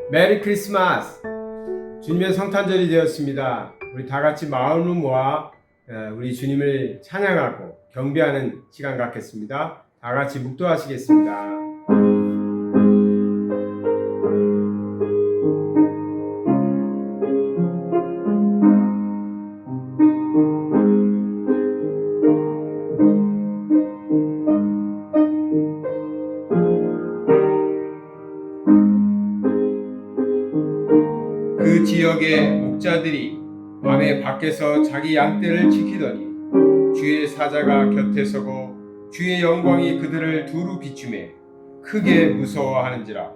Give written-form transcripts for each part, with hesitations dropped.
메리 크리스마스! 주님의 성탄절이 되었습니다. 우리 다 같이 마음을 모아 우리 주님을 찬양하고 경배하는 시간 갖겠습니다. 다 같이 묵도하시겠습니다. 그 지역의 목자들이 밤에 밖에서 자기 양떼를 지키더니 주의 사자가 곁에 서고 주의 영광이 그들을 두루 비추매 크게 무서워하는지라.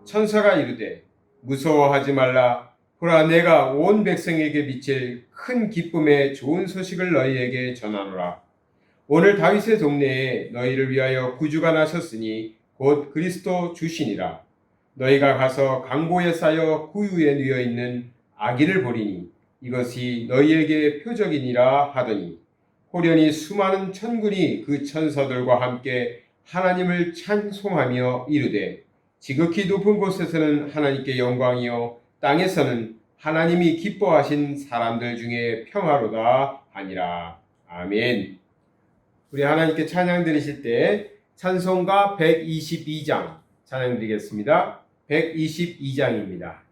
천사가 이르되 무서워하지 말라. 보라, 내가 온 백성에게 미칠 큰 기쁨의 좋은 소식을 너희에게 전하노라. 오늘 다윗의 동네에 너희를 위하여 구주가 나셨으니 곧 그리스도 주시니라. 너희가 가서 강보에 쌓여 구유에 누워 있는 아기를 보리니 이것이 너희에게 표적이니라 하더니 호련히 수많은 천군이 그 천사들과 함께 하나님을 찬송하며 이르되 지극히 높은 곳에서는 하나님께 영광이요 땅에서는 하나님이 기뻐하신 사람들 중에 평화로다 하니라. 아멘. 우리 하나님께 찬양 드리실 때 찬송가 122장 찬양 드리겠습니다. 122장입니다.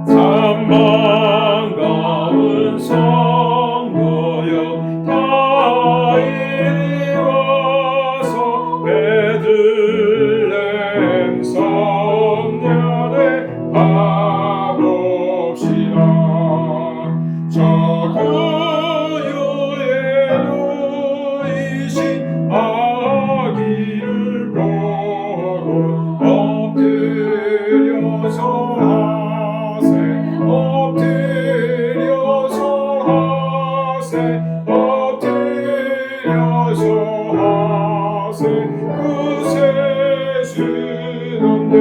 참 반가운 성도여 다 이리 와서 베들레헴 성년에 가봅시다. 저 구유에 누이신 아기를 보고 엎드려서 그새 주는데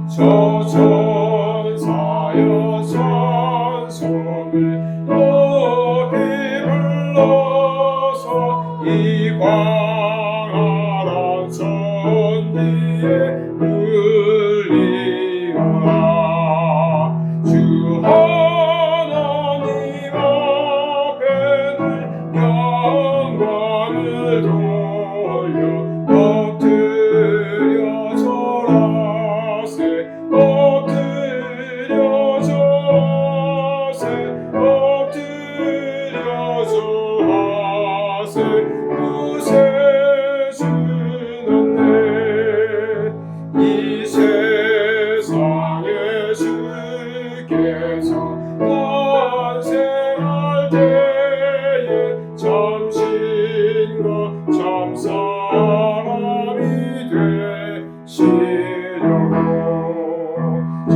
저 천사여 찬송을 높이 불러서 이 광활한 천지에 울리어라. 주 하나님 앞에는 영광을 돌려 엎드려 절하세. 엎드려 절하세. 엎드려 절하세. 구세 주는데 이 세상에 주께서 탄생할 때에 참신과 참사람이 되시려고 저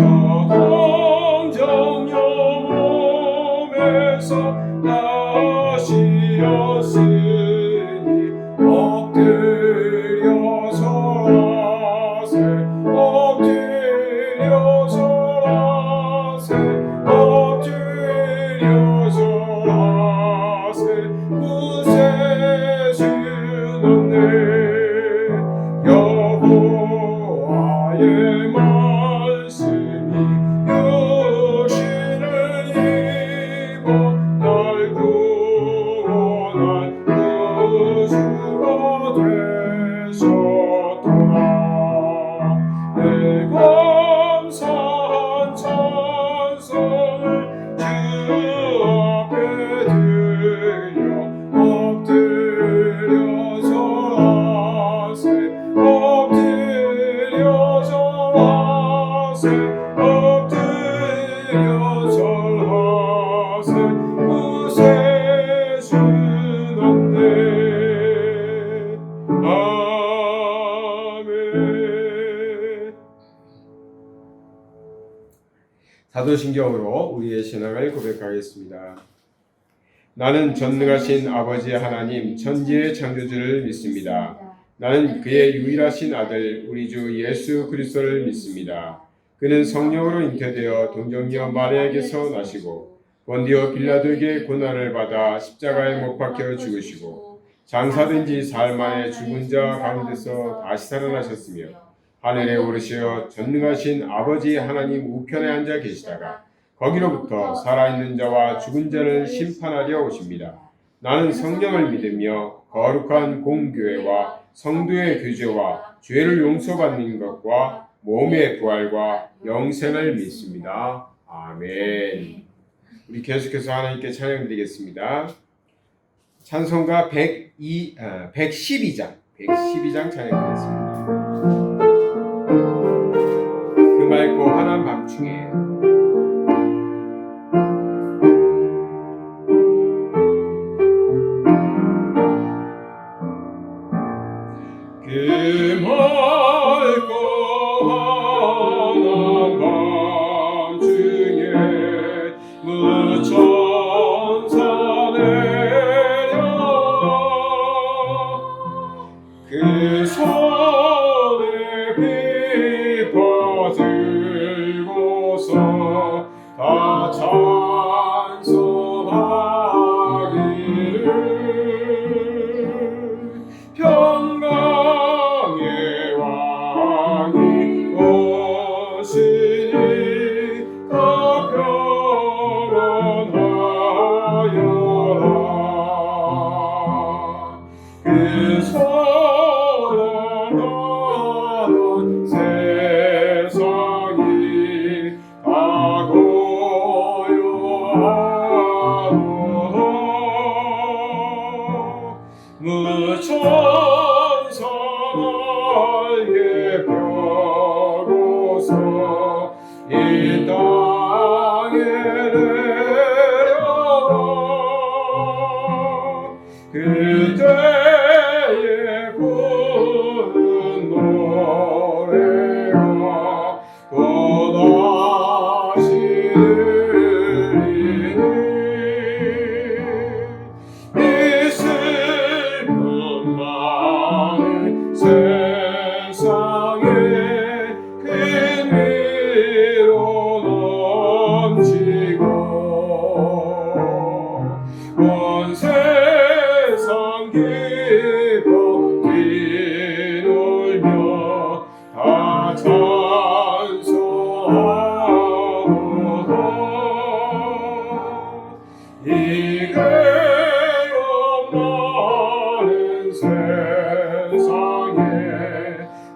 동정녀 몸에서 나시었으니 엎드려 절하세. 엎드려 절하세. 엎드려 절하세. 구세 주는데 여호와의 말씀이 육신을 입어 날 구원할 구주가 되셨도다. 내 감사한 찬송을 주 앞에 드려 사도신경으로 우리의 신앙을 고백하겠습니다. 나는 전능하신 아버지 하나님 천지의 창조주를 믿습니다. 나는 그의 유일하신 아들 우리 주 예수 그리스도를 믿습니다. 그는 성령으로 잉태되어 동정녀 마리아에게서 나시고 본디오 빌라도에게 고난을 받아 십자가에 못 박혀 죽으시고 장사된 지 사흘 만에 죽은 자 가운데서 다시 살아나셨으며 하늘에 오르시어 전능하신 아버지 하나님 우편에 앉아 계시다가 거기로부터 살아있는 자와 죽은 자를 심판하려 오십니다. 나는 성령을 믿으며 거룩한 공교회와 성도의 교제와 죄를 용서받는 것과 몸의 부활과 영생을 믿습니다. 아멘. 우리 계속해서 하나님께 찬양드리겠습니다. 찬송가 112장 찬양드리겠습니다. 그 맑고 환한 밤중에 그 맑고 환한 밤중에 무천사 내려 그 손에 비파 들고서 다 찬송하기를 평강의 왕이 오시니 다 평안하여라. 그 사랑하는 세상이 다 고요하도다. 무천사 날개 펴고서 이 땅에 내려와 그때에 부른 노래가 또다시 들리니 이 슬픈 많은 세상에 큰 위로 넘치고 온 세상 기뻐 뛰놀며 다 찬송하도다. 이 괴로운 많은 세상에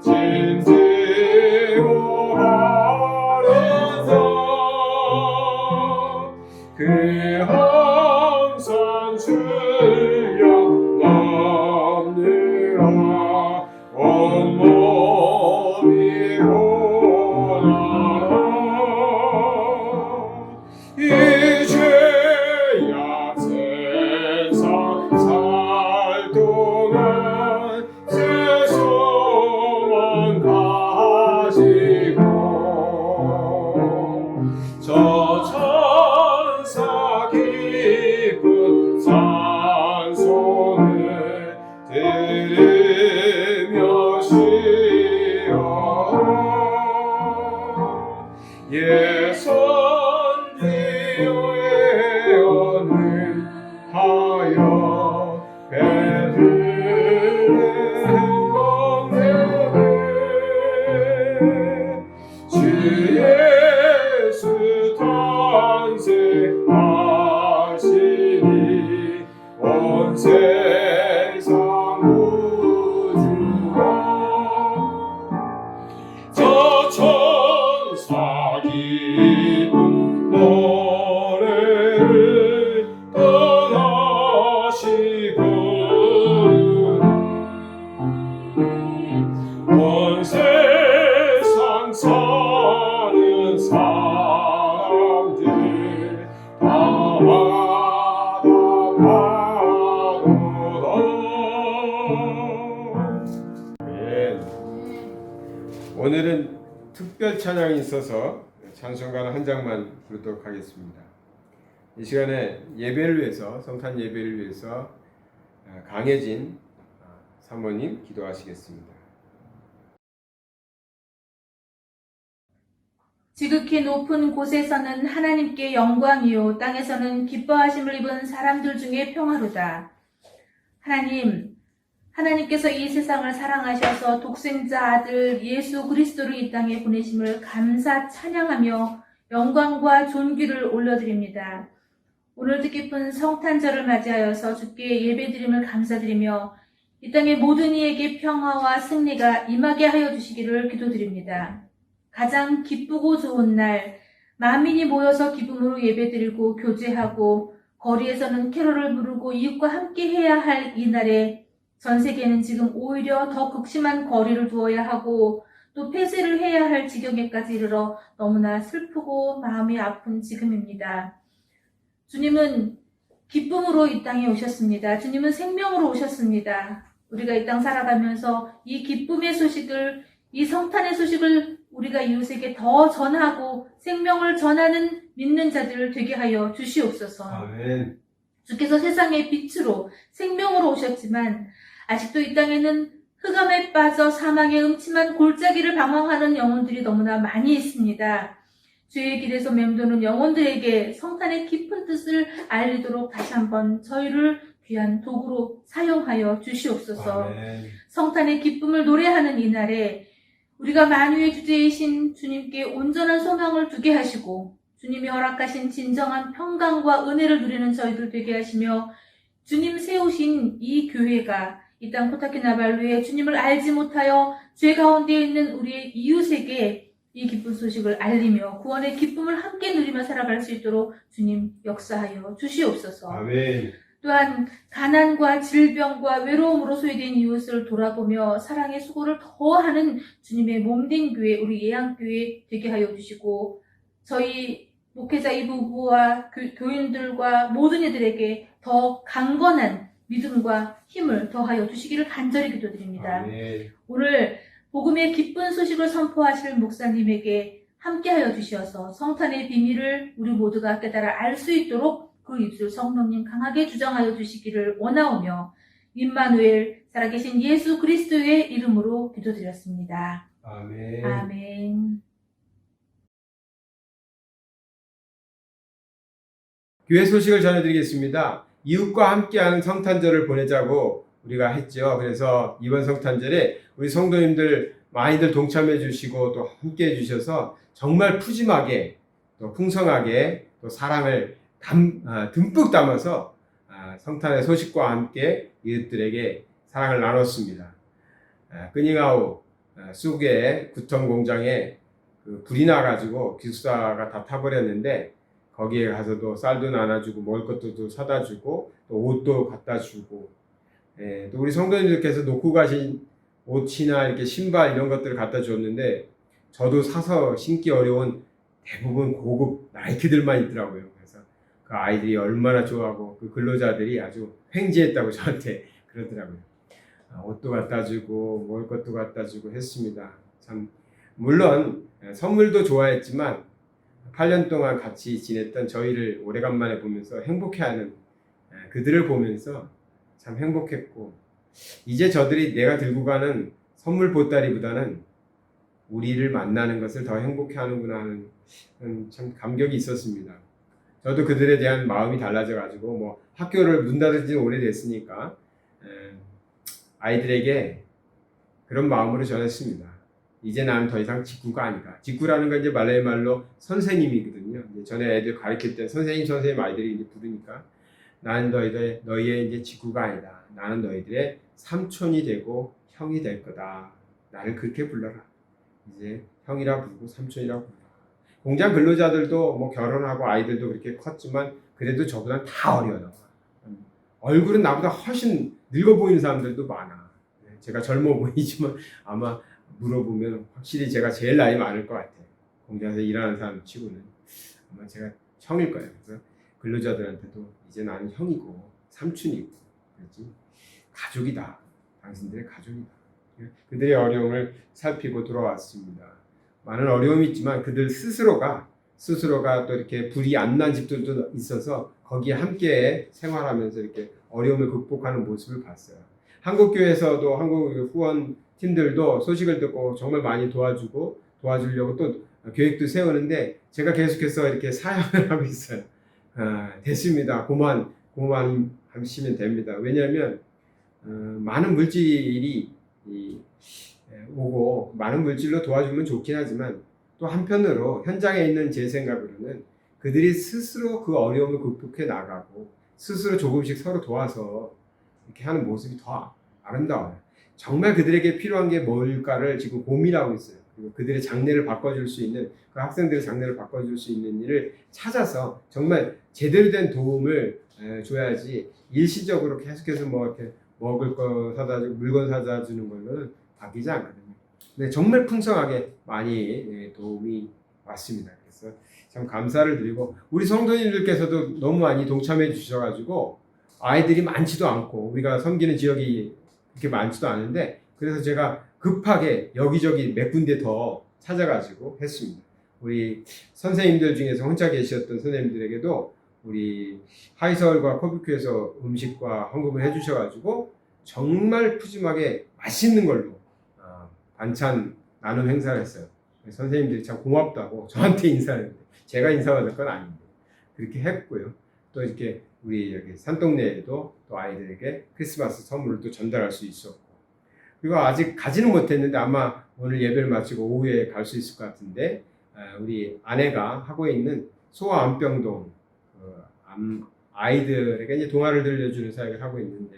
진지고 바르다. 그 항상 출력 넘느라 온몸이 고나라. 이 죄악 세상 살 동안 새 소망 가지고 저 천사 깊은 산송을 들으며 쉬어 예선지어에어는 하여 베들레헴 동네에 주 예수 탄생하시니 온 세상 우주가 저 천사 기쁜 노래를 또다시 부르는 온 세상 사는 사람들 다 받아보다. 오늘은 특별 찬양이 있어서 찬송가는 한 장만 부르도록 하겠습니다. 이 시간에 예배를 위해서, 성탄 예배를 위해서 강혜진 사모님 기도하시겠습니다. 지극히 높은 곳에서는 하나님께 영광이요 땅에서는 기뻐하심을 입은 사람들 중에 평화로다. 하나님께서 이 세상을 사랑하셔서 독생자 아들 예수 그리스도를 이 땅에 보내심을 감사 찬양하며 영광과 존귀를 올려드립니다. 오늘 뜻깊은 성탄절을 맞이하여서 주께 예배드림을 감사드리며 이 땅의 모든 이에게 평화와 승리가 임하게 하여 주시기를 기도드립니다. 가장 기쁘고 좋은 날, 만민이 모여서 기쁨으로 예배드리고 교제하고 거리에서는 캐롤을 부르고 이웃과 함께 해야 할 이 날에 전 세계는 지금 오히려 더 극심한 거리를 두어야 하고 또 폐쇄를 해야 할 지경에까지 이르러 너무나 슬프고 마음이 아픈 지금입니다. 주님은 기쁨으로 이 땅에 오셨습니다. 주님은 생명으로 오셨습니다. 우리가 이 땅 살아가면서 이 기쁨의 소식을, 이 성탄의 소식을 우리가 이웃에게 더 전하고 생명을 전하는 믿는 자들 되게 하여 주시옵소서. 아멘. 주께서 세상의 빛으로 생명으로 오셨지만 아직도 이 땅에는 흑암에 빠져 사망의 음침한 골짜기를 방황하는 영혼들이 너무나 많이 있습니다. 주의 길에서 맴도는 영혼들에게 성탄의 깊은 뜻을 알리도록 다시 한번 저희를 귀한 도구로 사용하여 주시옵소서. 아멘. 성탄의 기쁨을 노래하는 이 날에 우리가 만유의 주제이신 주님께 온전한 소망을 두게 하시고 주님이 허락하신 진정한 평강과 은혜를 누리는 저희들 되게 하시며 주님 세우신 이 교회가 이 땅 코타키나발루에 주님을 알지 못하여 죄 가운데 있는 우리의 이웃에게 이 기쁜 소식을 알리며 구원의 기쁨을 함께 누리며 살아갈 수 있도록 주님 역사하여 주시옵소서. 아멘. 또한 가난과 질병과 외로움으로 소외된 이웃을 돌아보며 사랑의 수고를 더하는 주님의 몸된 교회, 우리 예양교회 되게 하여 주시고 저희 목회자 이 부부와 교인들과 모든 이들에게 더 강건한 믿음과 힘을 더하여 주시기를 간절히 기도드립니다. 아멘. 오늘 복음의 기쁜 소식을 선포하실 목사님에게 함께하여 주시어서 성탄의 비밀을 우리 모두가 깨달아 알 수 있도록 그 입술 성령님 강하게 주장하여 주시기를 원하오며 임마누엘 살아계신 예수 그리스도의 이름으로 기도드렸습니다. 아멘. 아멘. 교회 소식을 전해드리겠습니다. 이웃과 함께하는 성탄절을 보내자고 우리가 했죠. 그래서 이번 성탄절에 우리 성도님들 많이들 동참해 주시고 또 함께 해주셔서 정말 푸짐하게 또 풍성하게 또 사랑을 듬뿍 담아서 성탄의 소식과 함께 이웃들에게 사랑을 나눴습니다. 끄닝아우 쑥의 구청 공장에 불이 나가지고 기숙사가 다 타버렸는데 거기에 가서도 쌀도 나눠주고 먹을 것도 사다 주고 또 옷도 갖다 주고 또 우리 성도님들께서 놓고 가신 옷이나 이렇게 신발 이런 것들을 갖다 줬는데 저도 사서 신기 어려운 대부분 고급 나이키들만 있더라고요. 그래서 그 아이들이 얼마나 좋아하고 그 근로자들이 아주 횡재했다고 저한테 그러더라고요. 옷도 갖다 주고 먹을 것도 갖다 주고 했습니다. 참 물론 선물도 좋아했지만 8년 동안 같이 지냈던 저희를 오래간만에 보면서 행복해하는 그들을 보면서 참 행복했고 이제 저들이 내가 들고 가는 선물 보따리보다는 우리를 만나는 것을 더 행복해하는구나 하는 참 감격이 있었습니다. 저도 그들에 대한 마음이 달라져가지고 뭐 학교를 문 닫은 지 오래됐으니까 아이들에게 그런 마음으로 전했습니다. 이제 나는 더 이상 직구가 아니다. 직구라는 건 이제 말레이 말로 선생님이거든요. 이제 전에 애들 가르칠 때 선생님 아이들이 이제 부르니까 나는 너희의 이제 직구가 아니다. 나는 너희들의 삼촌이 되고 형이 될 거다. 나를 그렇게 불러라. 이제 형이라 부르고 삼촌이라 부르라. 공장 근로자들도 뭐 결혼하고 아이들도 그렇게 컸지만 그래도 저보다 다 어려요. 얼굴은 나보다 훨씬 늙어 보이는 사람들도 많아. 제가 젊어 보이지만 아마 물어보면 확실히 제가 제일 나이 많을 것 같아요. 공장에서 일하는 사람 치고는 아마 제가 형일 거예요. 그래서 근로자들한테도 이제 나는 형이고 삼촌이고 그렇지 가족이다. 당신들의 가족이다. 그들의 어려움을 살피고 돌아왔습니다. 많은 어려움이 있지만 그들 스스로가 스스로가 또 이렇게 불이 안 난 집들도 있어서 거기에 함께 생활하면서 이렇게 어려움을 극복하는 모습을 봤어요. 한국교회에서도 한국 후원 팀들도 소식을 듣고 정말 많이 도와주려고 또 계획도 세우는데 제가 계속해서 이렇게 사역을 하고 있어요. 됐습니다. 고만 하시면 됩니다. 왜냐하면 많은 물질이 오고 많은 물질로 도와주면 좋긴 하지만 또 한편으로 현장에 있는 제 생각으로는 그들이 스스로 그 어려움을 극복해 나가고 스스로 조금씩 서로 도와서 이렇게 하는 모습이 더 아름다워요. 정말 그들에게 필요한 게 뭘까를 지금 고민하고 있어요. 그리고 그들의 장래를 바꿔줄 수 있는 그 학생들의 장래를 바꿔줄 수 있는 일을 찾아서 정말 제대로 된 도움을 줘야지 일시적으로 계속해서 뭐 이렇게 먹을 거 사다 주고 물건 사다 주는 걸로는 바뀌지 않거든요. 근데 정말 풍성하게 많이 도움이 왔습니다. 그래서 참 감사를 드리고 우리 성도님들께서도 너무 많이 동참해 주셔가지고 아이들이 많지도 않고 우리가 섬기는 지역이 그렇게 많지도 않은데 그래서 제가 급하게 여기저기 몇 군데 더 찾아가지고 했습니다. 우리 선생님들 중에서 혼자 계셨던 선생님들에게도 우리 하이서울과 커브큐에서 음식과 헌금을 해주셔가지고 정말 푸짐하게 맛있는 걸로 반찬 나눔 행사를 했어요. 선생님들이 참 고맙다고 저한테 인사를 했는데 제가 인사받을 건 아닌데 그렇게 했고요. 또 이렇게 우리 여기 산동네에도 또 아이들에게 크리스마스 선물을 또 전달할 수 있었고 그리고 아직 가지는 못했는데 아마 오늘 예배를 마치고 오후에 갈 수 있을 것 같은데 우리 아내가 하고 있는 소아 암병동 아이들에게 이제 동화를 들려주는 사역을 하고 있는데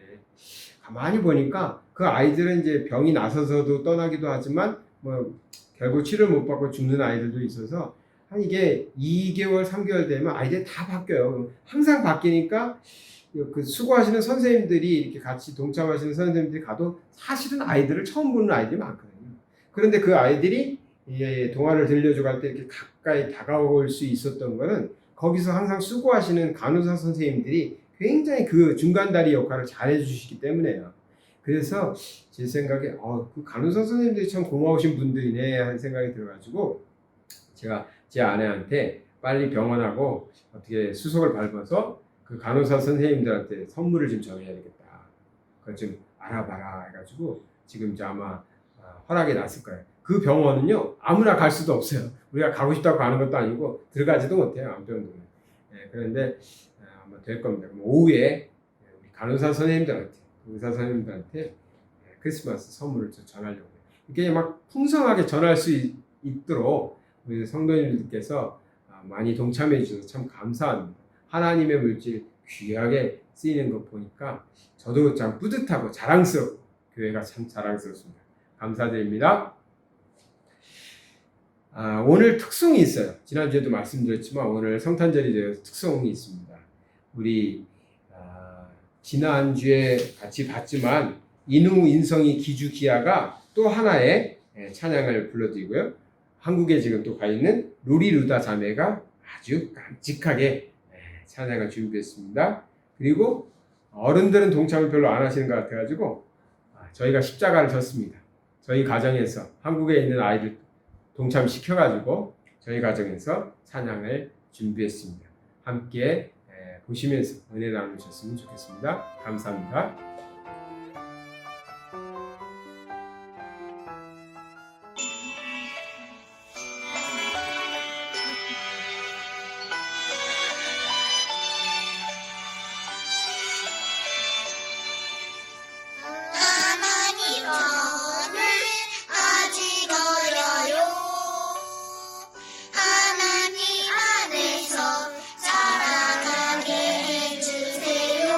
가만히 보니까 그 아이들은 이제 병이 나서서도 떠나기도 하지만 뭐 결국 치료를 못 받고 죽는 아이들도 있어서 한 이게 2개월, 3개월 되면 아이들이 다 바뀌어요. 항상 바뀌니까 그 수고하시는 선생님들이 이렇게 같이 동참하시는 선생님들이 가도 사실은 아이들을 처음 보는 아이들이 많거든요. 그런데 그 아이들이 동화를 들려주고 할 때 이렇게 가까이 다가올 수 있었던 거는 거기서 항상 수고하시는 간호사 선생님들이 굉장히 그 중간다리 역할을 잘 해주시기 때문에요. 그래서 제 생각에 그 간호사 선생님들이 참 고마우신 분들이네 하는 생각이 들어가지고 제가 제 아내한테 빨리 병원하고 어떻게 수속을 밟아서 그 간호사 선생님들한테 선물을 좀 정해야 되겠다. 그걸 좀 알아봐라 해가지고 지금 이제 아마 허락이 났을 거예요. 그 병원은요 아무나 갈 수도 없어요. 우리가 가고 싶다고 가는 것도 아니고 들어가지도 못해요. 암병동은. 그런데 아마 될 겁니다. 그럼 오후에 우리 간호사 선생님들한테 의사 선생님들한테 크리스마스 선물을 전하려고 해요. 이게 막 풍성하게 전할 수 있도록 우리 성도님들께서 많이 동참해 주셔서 참 감사합니다. 하나님의 물질 귀하게 쓰이는 것 보니까 저도 참 뿌듯하고 자랑스럽고 교회가 참 자랑스럽습니다. 감사드립니다. 오늘 특송이 있어요. 지난주에도 말씀드렸지만 오늘 성탄절이 되어서 특송이 있습니다. 우리 지난주에 같이 봤지만 인우, 인성이, 기주, 기아가 또 하나의 찬양을 불러드리고요. 한국에 지금 또 가 있는 루리, 루다 자매가 아주 깜찍하게 찬양을 준비했습니다. 그리고 어른들은 동참을 별로 안 하시는 것 같아가지고 저희가 십자가를 졌습니다. 저희 가정에서 한국에 있는 아이들 동참시켜가지고 저희 가정에서 찬양을 준비했습니다. 함께 보시면서 은혜 나누셨으면 좋겠습니다. 감사합니다. 하나님 저는 아직 어려요. 하나님 안에서 자라나게 해주세요.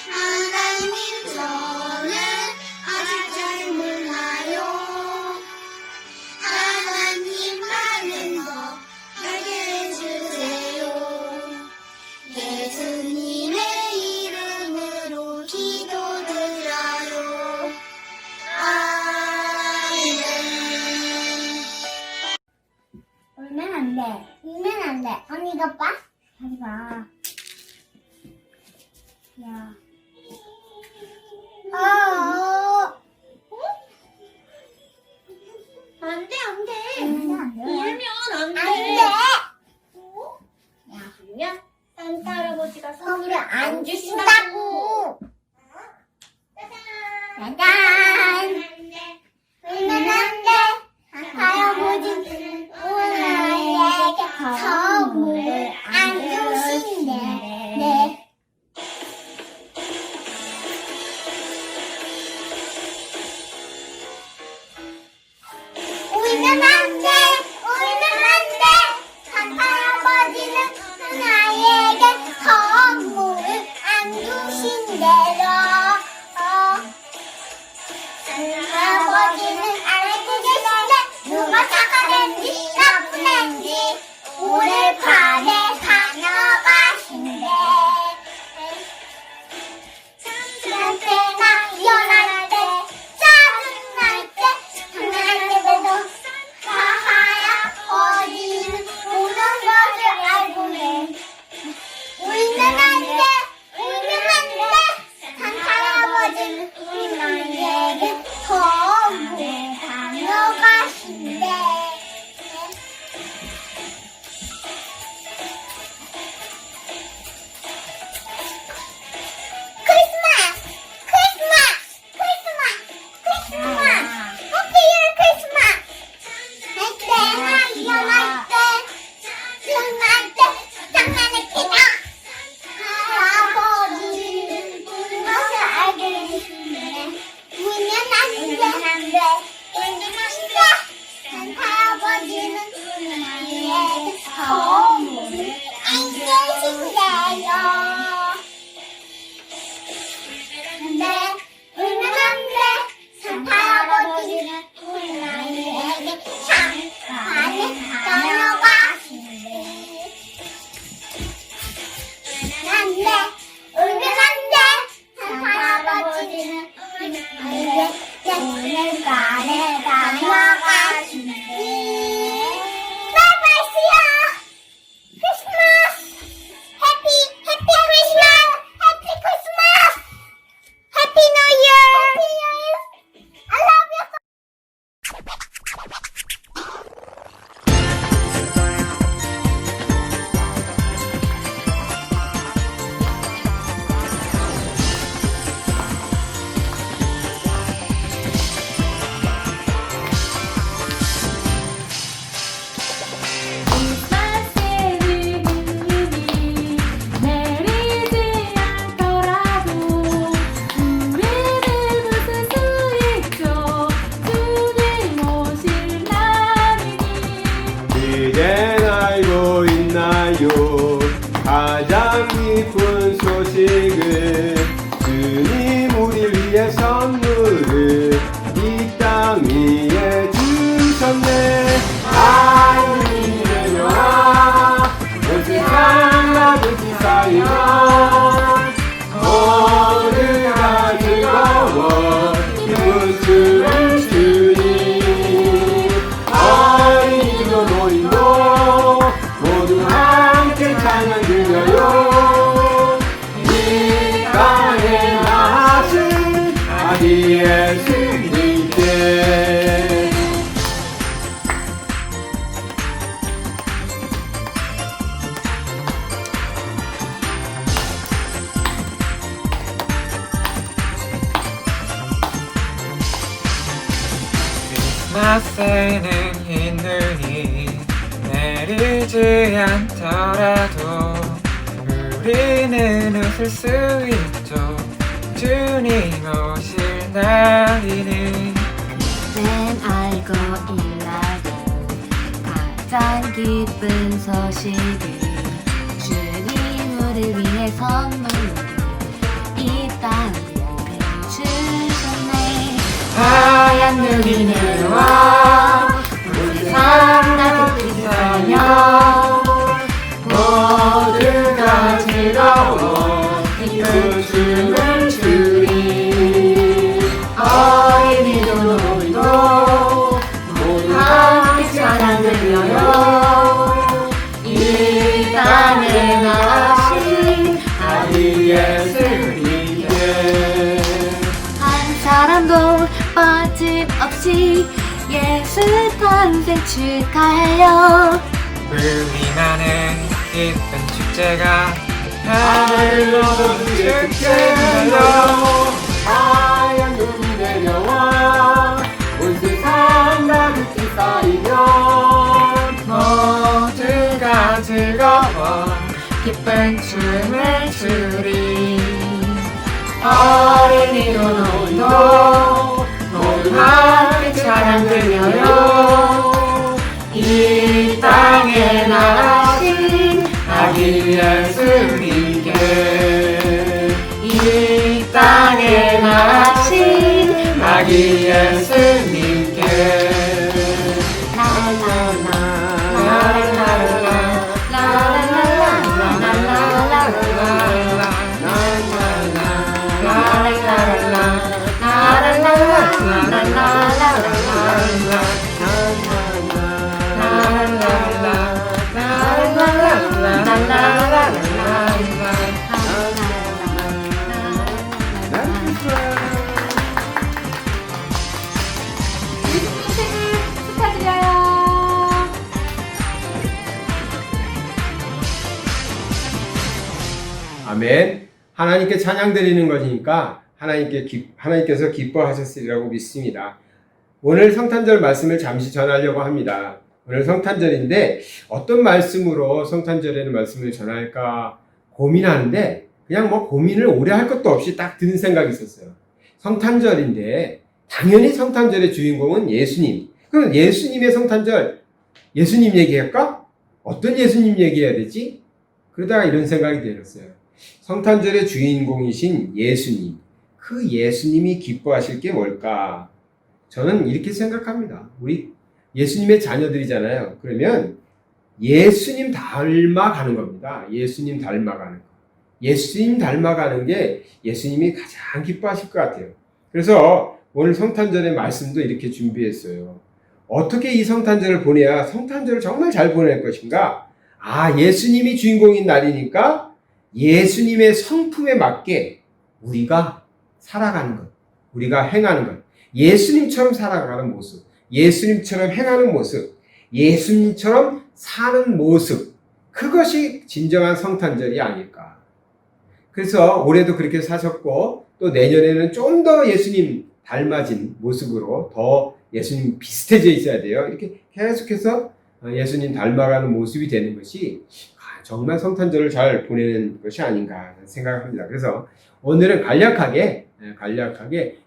하나님 짠! 울면 안 돼! 할아버지는 우리에게 선물을 안 주신대. 네. 울면 안 돼! 울면 안 돼! 할아버지는 나에게 선물을 안 주신대요. 할아버지는 알고 계신데 누가 착한 앤지 나쁜 앤지 오늘 밤에 다녀가신대. 잠잘 때나 일어날 때 짜증날 때 장난할 때도 할아버지는 오는 것을 알고 해. 울면 안 돼! 울면 안 돼! 할아버지는 우리에게 선물을 다녀가신대. 크리스마스! 크리스마스! 크리스마스! 크리스마스! 해피 크리스마스! 할 때나 일어날 때 일어날 때 장난을 치다 할아버지는 우는 것을 알게 해주시네. 울면 안 돼! 울면 안 돼! 할아버지는 우리에게 선물을 안 주신대요. 네, 울면 안 돼! 할아버지는 우리에게 잠깐에 다녀가신대. 안 돼! 울면 안 돼! 할아버지는 우리에게 오늘까지 다녀가신대. 바이바이 씨야! 크리스마스! 해피 크리스마스! 해피 크리스마스! 해피 뉴 이어! I love you! 크리스마스에는 눈이 내리지 않더라도 우리는 웃을 수 있죠. 주님 오실 날이니. 이젠 알고 있나요? 가장 기쁜 소식은 주님 우리 위해 선물을 이 땅 위에 주셨네. 하나님의 영화 온 세상 아버지 사이로 모두가 즐거워 기쁜 춤을 추니 어린이도 노인도 모두 함께 찬양 드려요. 이 땅에 나신 아기 예수님께. 크리스마스에는 흰 눈이 내리지 않더라도 우리는 웃을 수 있죠. 주님 오실 날이니. 이젠 알고 있나요? 가장 기쁜 소식이 주님 우리 위해 선물을 이 땅 위에 주셨네. 하얀 눈이 내려와 우리 세상 나를 살며 모두가 즐거워 기쁜 춤을 추리 어린이도 노인도 모두 함께 찬양 들려요. 이 땅에 나신 아기 예수님께. 한 사람도 빠짐없이 예수 탄생 축하해요. 우리만의 기쁜 축제가 하늘로 축제하여 하얀 눈이 어린이도 노노 모두 함께 찬양 들려요. 이 땅에 나신 아기 예수님께 이 땅에 나신 아기 예수님께 예수님 생일 축하드려요. 아멘. 하나님께 찬양 드리는 것이니까 하나님께서 기뻐하셨으리라고 믿습니다. 오늘 성탄절 말씀을 잠시 전하려고 합니다. 오늘 성탄절인데 어떤 말씀으로 성탄절에는 말씀을 전할까 고민하는데 그냥 뭐 고민을 오래 할 것도 없이 딱 드는 생각이 있었어요. 성탄절인데 당연히 성탄절의 주인공은 예수님. 그럼 예수님의 성탄절, 예수님 얘기할까? 어떤 예수님 얘기해야 되지? 그러다가 이런 생각이 들었어요. 성탄절의 주인공이신 예수님. 그 예수님이 기뻐하실 게 뭘까? 저는 이렇게 생각합니다. 우리 예수님의 자녀들이잖아요. 그러면 예수님 닮아가는 겁니다. 예수님 닮아가는 거. 예수님 닮아가는 게 예수님이 가장 기뻐하실 것 같아요. 그래서 오늘 성탄절의 말씀도 이렇게 준비했어요. 어떻게 이 성탄절을 보내야 성탄절을 정말 잘 보낼 것인가? 예수님이 주인공인 날이니까 예수님의 성품에 맞게 우리가 살아가는 것, 우리가 행하는 것, 예수님처럼 살아가는 모습, 예수님처럼 행하는 모습, 예수님처럼 사는 모습, 그것이 진정한 성탄절이 아닐까. 그래서 올해도 그렇게 사셨고 또 내년에는 좀 더 예수님 닮아진 모습으로 더 예수님 비슷해져 있어야 돼요. 이렇게 계속해서 예수님 닮아가는 모습이 되는 것이 정말 성탄절을 잘 보내는 것이 아닌가 생각합니다. 그래서 오늘은 간략하게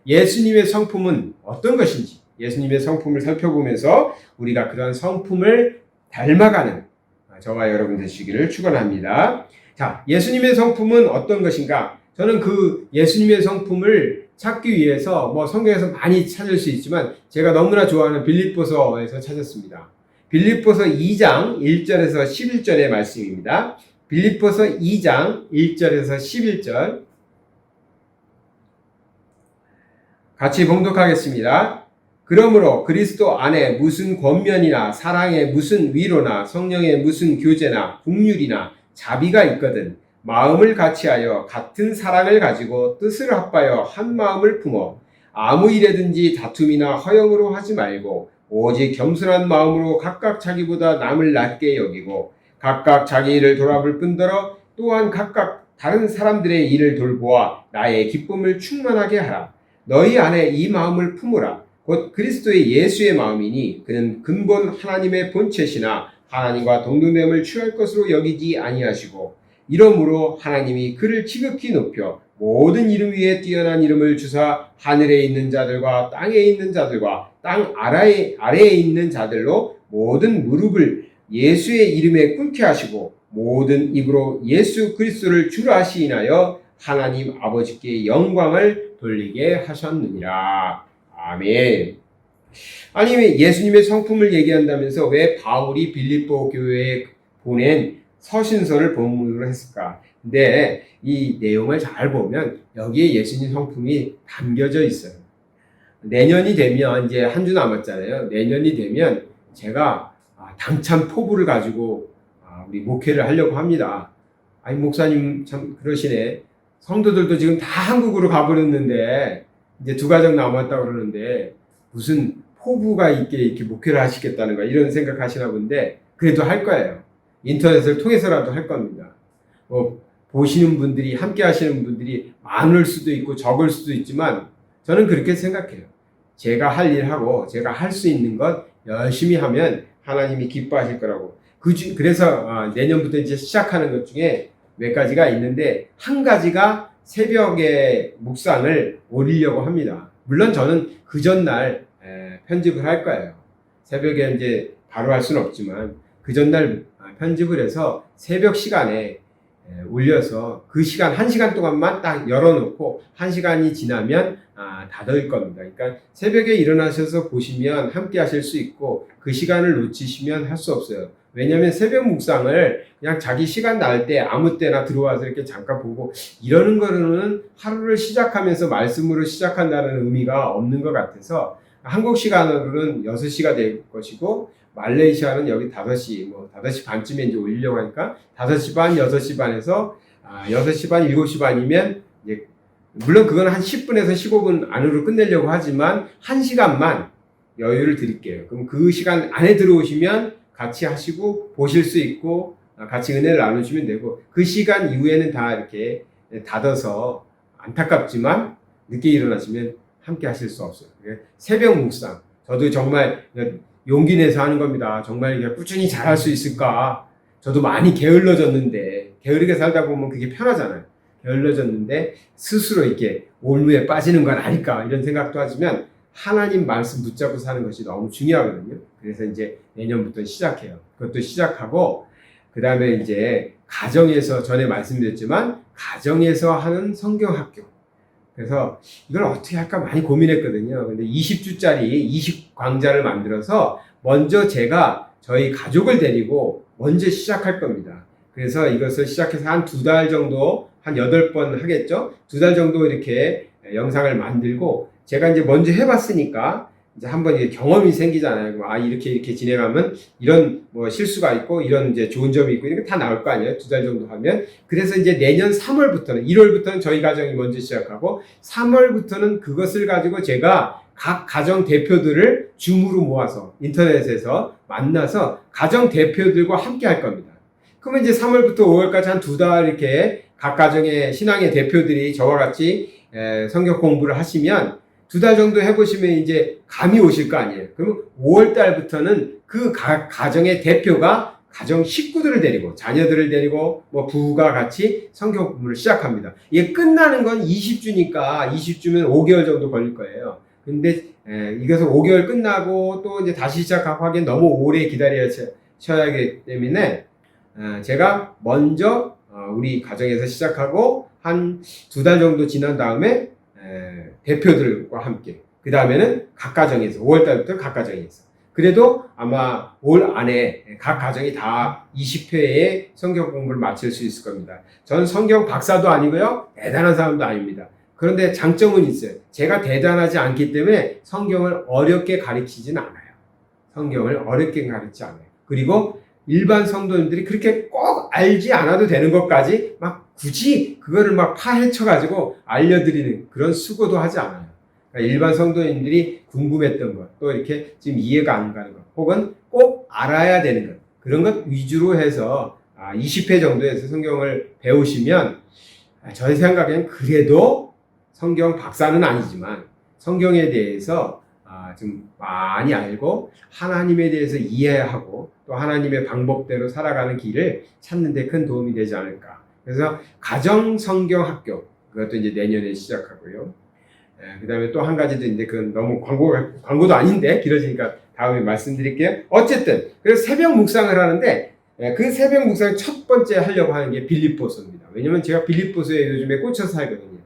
예수님의 성품은 어떤 것인지 예수님의 성품을 살펴보면서 우리가 그런 성품을 닮아가는 저와 여러분 되시기를 축원합니다. 자, 예수님의 성품은 어떤 것인가? 저는 그 예수님의 성품을 찾기 위해서 성경에서 많이 찾을 수 있지만 제가 너무나 좋아하는 빌립보서에서 찾았습니다. 빌립보서 2장 1절에서 11절의 말씀입니다. 빌립보서 2장 1절에서 11절 같이 봉독하겠습니다. 그러므로 그리스도 안에 무슨 권면이나 사랑의 무슨 위로나 성령의 무슨 교제나 긍휼이나 자비가 있거든 마음을 같이하여 같은 사랑을 가지고 뜻을 합하여 한 마음을 품어 아무 일에든지 다툼이나 허영으로 하지 말고 오직 겸손한 마음으로 각각 자기보다 남을 낮게 여기고 각각 자기 일을 돌아볼 뿐더러 또한 각각 다른 사람들의 일을 돌보아 나의 기쁨을 충만하게 하라. 너희 안에 이 마음을 품으라. 곧 그리스도의 예수의 마음이니 그는 근본 하나님의 본체시나 하나님과 동등됨을 취할 것으로 여기지 아니하시고 이러므로 하나님이 그를 지극히 높여 모든 이름 위에 뛰어난 이름을 주사 하늘에 있는 자들과 땅에 있는 자들과 땅 아래에 있는 자들로 모든 무릎을 예수의 이름에 꿇게 하시고 모든 입으로 예수 그리스도를 주라 시인하여 하나님 아버지께 영광을 돌리게 하셨느니라. 아멘. 아니 예수님의 성품을 얘기한다면서 왜 바울이 빌립보 교회에 보낸 서신서를 본문으로 했을까? 근데 이 내용을 잘 보면 여기에 예수님 성품이 담겨져 있어요. 내년이 되면 이제 한 주 남았잖아요. 내년이 되면 제가 당찬 포부를 가지고 우리 목회를 하려고 합니다. 아니 목사님 참 그러시네. 성도들도 지금 다 한국으로 가버렸는데 이제 2가정 남았다고 그러는데 무슨 포부가 있게 이렇게 목회를 하시겠다는 거 이런 생각하시나 본데 그래도 할 거예요. 인터넷을 통해서라도 할 겁니다. 보시는 분들이 함께 하시는 분들이 많을 수도 있고 적을 수도 있지만 저는 그렇게 생각해요. 제가 할 일하고 제가 할 수 있는 것 열심히 하면 하나님이 기뻐하실 거라고. 그래서 내년부터 이제 시작하는 것 중에 몇 가지가 있는데 한 가지가 새벽에 묵상을 올리려고 합니다. 물론 저는 그 전날 편집을 할 거예요. 새벽에 이제 바로 할 수는 없지만 그 전날 편집을 해서 새벽 시간에 올려서 그 시간 1시간 동안만 딱 열어놓고 1시간이 지나면 닫을 겁니다. 그러니까 새벽에 일어나셔서 보시면 함께 하실 수 있고 그 시간을 놓치시면 할 수 없어요. 왜냐하면 새벽 묵상을 그냥 자기 시간 날 때 아무 때나 들어와서 이렇게 잠깐 보고 이러는 거는 하루를 시작하면서 말씀으로 시작한다는 의미가 없는 것 같아서 한국 시간으로는 6시가 될 것이고 말레이시아는 여기 5시, 5시 반쯤에 이제 올리려고 하니까 5시 반, 6시 반에서 6시 반, 7시 반이면 이제 물론 그건 한 10분에서 15분 안으로 끝내려고 하지만 1시간만 여유를 드릴게요. 그럼 그 시간 안에 들어오시면 같이 하시고 보실 수 있고 같이 은혜를 나누시면 되고 그 시간 이후에는 다 이렇게 닫아서 안타깝지만 늦게 일어나시면 함께 하실 수 없어요. 새벽 묵상. 저도 정말 용기 내서 하는 겁니다. 정말 이게 꾸준히 잘할 수 있을까? 저도 많이 게을러졌는데 게으르게 살다 보면 그게 편하잖아요. 게을러졌는데 스스로 이렇게 올무에 빠지는 건 아닐까 이런 생각도 하지만 하나님 말씀 붙잡고 사는 것이 너무 중요하거든요. 그래서 이제 내년부터 시작해요. 그것도 시작하고 그 다음에 이제 가정에서 전에 말씀드렸지만 가정에서 하는 성경학교. 그래서 이걸 어떻게 할까 많이 고민했거든요. 근데 20주짜리 20강좌를 만들어서 먼저 제가 저희 가족을 데리고 먼저 시작할 겁니다. 그래서 이것을 시작해서 한 2달 정도, 한 8번 하겠죠? 2달 정도 이렇게 영상을 만들고 제가 이제 먼저 해봤으니까 이제 한번 이게 경험이 생기잖아요. 이렇게 진행하면 이런 실수가 있고 이런 이제 좋은 점이 있고 이런 게 다 나올 거 아니에요. 2달 정도 하면. 그래서 이제 내년 3월부터는 1월부터는 저희 가정이 먼저 시작하고 3월부터는 그것을 가지고 제가 각 가정 대표들을 줌으로 모아서 인터넷에서 만나서 가정 대표들과 함께 할 겁니다. 그러면 이제 3월부터 5월까지 한 2달 이렇게 각 가정의 신앙의 대표들이 저와 같이 성경 공부를 하시면 2달 정도 해보시면 이제 감이 오실 거 아니에요. 그러면 5월 달부터는 그 가정의 대표가 가정 식구들을 데리고 자녀들을 데리고 부부가 같이 성경 공부를 시작합니다. 이게 끝나는 건 20주니까 20주면 5개월 정도 걸릴 거예요. 근데 이것은 5개월 끝나고 또 이제 다시 시작하고 하기엔 너무 오래 기다려야 하기 때문에 제가 먼저 우리 가정에서 시작하고 한 2달 정도 지난 다음에 대표들과 함께 그 다음에는 각 가정에서 5월달부터 각 가정에서 그래도 아마 올 안에 각 가정이 다 20회의 성경 공부를 마칠 수 있을 겁니다. 저는 성경 박사도 아니고요 대단한 사람도 아닙니다. 그런데 장점은 있어요. 제가 대단하지 않기 때문에 성경을 어렵게 가르치진 않아요. 성경을 어렵게 가르치지 않아요. 그리고 일반 성도님들이 그렇게 꼭 알지 않아도 되는 것까지 막 굳이 그거를 막 파헤쳐가지고 알려드리는 그런 수고도 하지 않아요. 그러니까 일반 성도님들이 궁금했던 것, 또 이렇게 지금 이해가 안 가는 것, 혹은 꼭 알아야 되는 것, 그런 것 위주로 해서 20회 정도에서 성경을 배우시면 저의 생각에는 그래도 성경 박사는 아니지만 성경에 대해서 좀 많이 알고 하나님에 대해서 이해하고 또 하나님의 방법대로 살아가는 길을 찾는 데 큰 도움이 되지 않을까. 그래서 가정 성경 학교 그것도 이제 내년에 시작하고요. 그 다음에 또 한 가지도 있는데 그건 너무 광고도 아닌데 길어지니까 다음에 말씀드릴게요. 어쨌든 그래서 새벽 묵상을 하는데 그 새벽 묵상을 첫 번째 하려고 하는 게 빌립보서입니다. 왜냐면 제가 빌립보서에 요즘에 꽂혀서 살거든요.